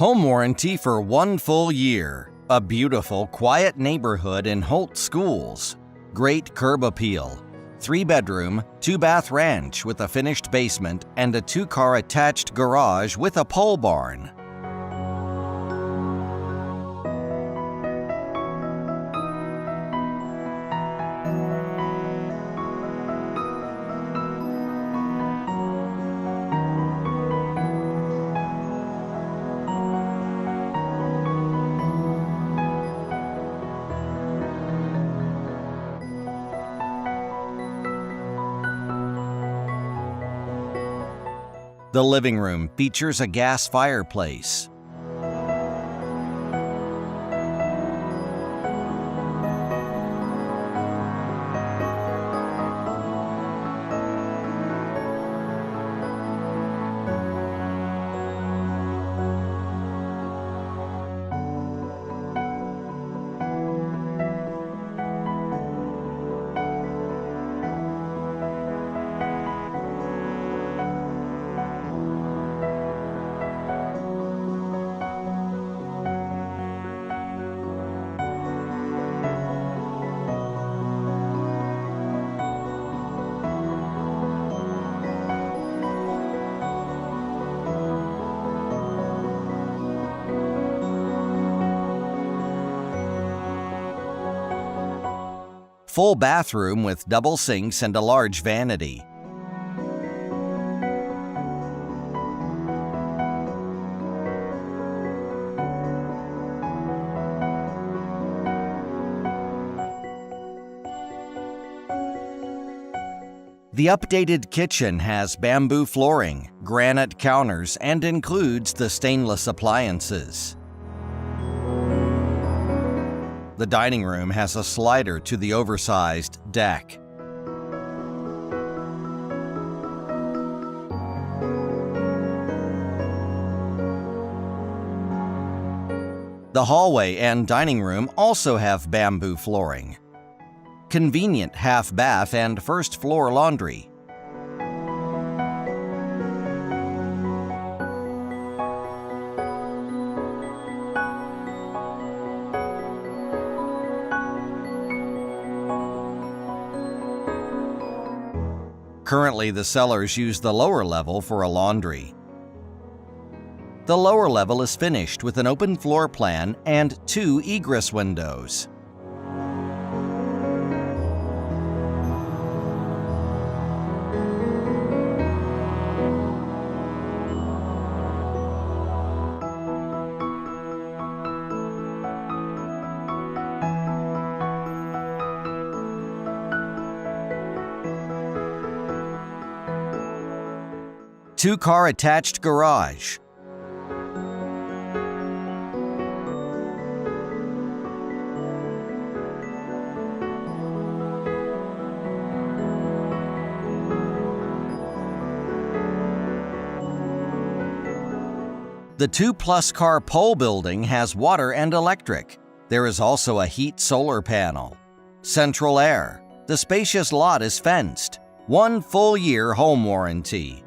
Home warranty for 1 full year. A beautiful, quiet neighborhood in Holt Schools. Great curb appeal. 3-bedroom, 2-bath ranch with a finished basement and a 2-car attached garage with a pole barn. The living room features a gas fireplace. Full bathroom with double sinks and a large vanity. The updated kitchen has bamboo flooring, granite counters, and includes the stainless appliances. The dining room has a slider to the oversized deck. The hallway and dining room also have bamboo flooring. Convenient half bath and first floor laundry. Currently, the sellers use the lower level for a laundry. The lower level is finished with an open floor plan and 2 egress windows. Two-car attached garage. The 2+ car pole building has water and electric. There is also a heat solar panel. Central air. The spacious lot is fenced. 1 full year home warranty.